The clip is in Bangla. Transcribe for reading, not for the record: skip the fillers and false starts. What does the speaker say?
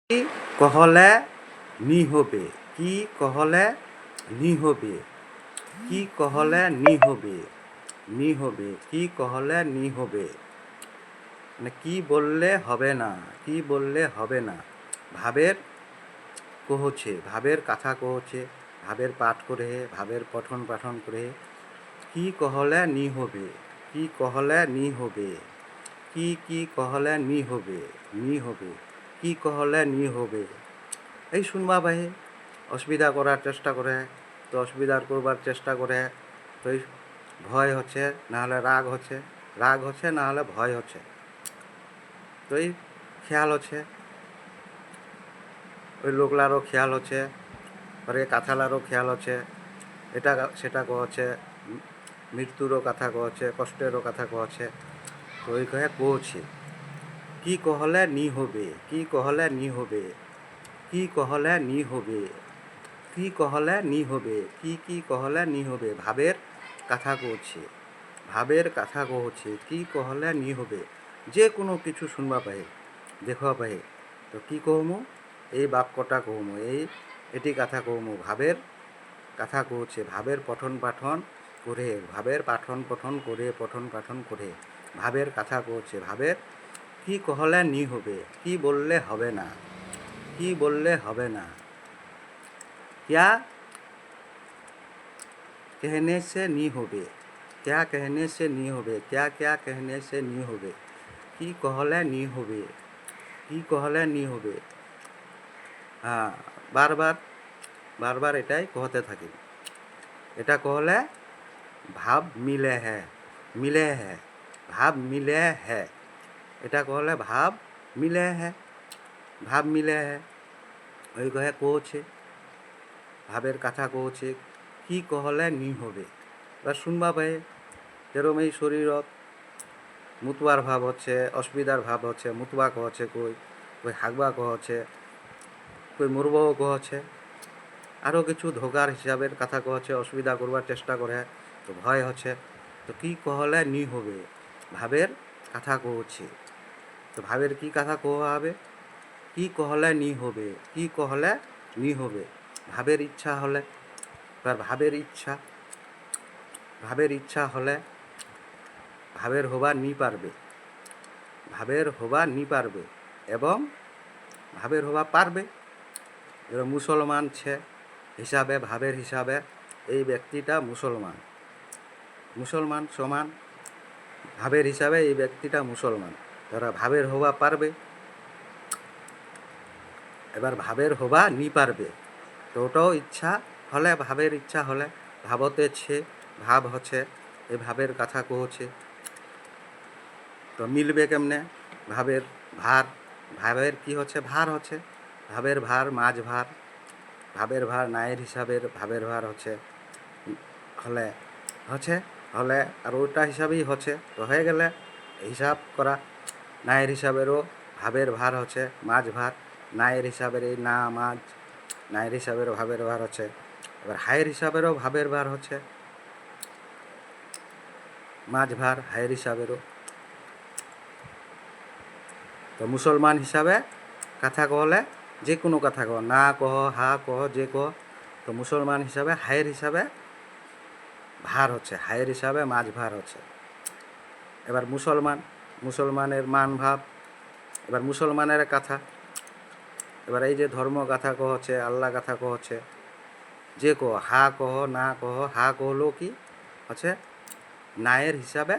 কি কহলে নি হবে, কি কহলে নি হবে, কি কহলে নি হবে, নি হবে, কি কহলে নি হবে, মানে কি বললে হবে না, কি বললে হবে না। ভাবের কহছে, ভাবের কথা কহছে, ভাবের পাঠ করে, ভাবের পঠন পাঠন করে। কি কহলে নি হবে, কি কহলে নি হবে, কি কহলে নি হবে, নি হবে, কি কহলে নি হবে। এই শুনবা পাই অসুবিধা করার চেষ্টা করে, তো অসুবিধার করবার চেষ্টা করে, তো এই ভয় হচ্ছে, নাহলে রাগ হচ্ছে, রাগ হচ্ছে নাহলে ভয় হচ্ছে, তো এই খেয়াল হচ্ছে, ওই লোকলারও খেয়াল হচ্ছে, পরে কাঁথালারও খেয়াল হচ্ছে, এটা সেটা কহছে, মৃত্যুরও কথা কহছে, কষ্টেরও কথা কহছে, তো ওই কহে কহছে কি কহলে নি হবে, কি কহলে নি হবে, কি কহলে নি হবে, কি কহলে নি হবে, কি কহলে নি হবে। ভাবের কথা কহছে, ভাবের কথা কহছে, কি কহলে নি হবে। যে কোনো কিছু শুনবা পাই, দেখবা পাই, তো কি কহমু, এই বাক্যটা কহমু, এটি কথা কহমু। ভাবের কথা কহছে, ভাবের পঠন পাঠন করে, ভাবের পাঠন পঠন করে, পঠন পাঠন করে ভাবের কথা কহছে। ভাবের কি কহলে নি হবে, কি বললে হবে না, কি বললে হবে না। क्या कहने से नहीं होबे, क्या कहने से नहीं होबे, क्या क्या कहने से नहीं होबे, কি কহলে নি হবে, কি কহলে নি হবে। হ্যাঁ, বারবার বারবার এটাই কহতে থাকি। এটা কহলে ভাব মিলে হ্যাঁ, মিলে হ্যাঁ, ভাব মিলে হ্যাঁ, এটা কহলে ভাব মিলে হ্যাঁ, ভাব মিলে হ্যাঁ, ওই কহে কহছে, ভাবের কথা কহছে, কি কহলে নি হবে। এবার শুনবা পাই যেরম এই শরীরত মুতবার ভাব হচ্ছে, অসুবিধার ভাব হচ্ছে, মুতবা কহছে, কই কই হাগবা কহছে, কই মরবও কহছে, আরও কিছু ধোকার হিসাবের কথা কহছে, অসুবিধা করবার চেষ্টা করে, তো ভয় হচ্ছে, তো কি কহলে নি হবে, ভাবের কথা কহছে। তো ভাবের কি কথা কহা হবে, কি কহলে নি হবে, কি কহলে নি হবে। ভাবের ইচ্ছা হলে, এবার ভাবের ইচ্ছা, ভাবের ইচ্ছা হলে ভাবের হবা নি পারবে, ভাবের হবা নি পারবে, এবং ভাবের হবা পারবে। এবার মুসলমান ছে হিসাবে, ভাবের হিসাবে এই ব্যক্তিটা মুসলমান, মুসলমান সমান, ভাবের হিসাবে এই ব্যক্তিটা মুসলমান, তারা ভাবের হবা পারবে। এবার ভাবের হবা নি পারবে, তো ওটাও ইচ্ছা হলে, ভাবের ইচ্ছা হলে, ভাবতেছে, ভাব হচ্ছে, এই ভাবের কথা কহছে, তো মিলবে কেমনে। ভাবের ভার, ভাবের কি হচ্ছে, ভার হচ্ছে, ভাবের ভার মাঝ ভার, ভাবের ভার নায়ের হিসাবের ভাবের ভার হচ্ছে, হলে হচ্ছে, হলে আর ওটা হিসাবেই হচ্ছে, তো হয়ে গেলে হিসাব করা। নায়ের হিসাবেরও ভাবের ভার হচ্ছে মাঝ ভার, নায়ের হিসাবের এই না মাঝ, নায়ের হিসাবেরও ভাবের ভার হচ্ছে। এবার হায়ের হিসাবেরও ভাবের ভার হচ্ছে মাঝ ভার, হায়ের হিসাবেরও। তো মুসলমান হিসাবে কথা কহলে যে কোনো কথা কহ, না কহ, হা কহ, যে কহ, তো মুসলমান হিসাবে হায়ের হিসাবে ভার হচ্ছে, হায়ের হিসাবে মাঝ ভার হচ্ছে। এবার মুসলমান, মুসলমানের মান ভাব, এবার মুসলমানের কথা, এবার এই যে ধর্ম কথা কহছে, আল্লাহ কথা কহছে, যে কহ, হা কহ, না কহ, হা কহলেও কি হচ্ছে নায়ের হিসাবে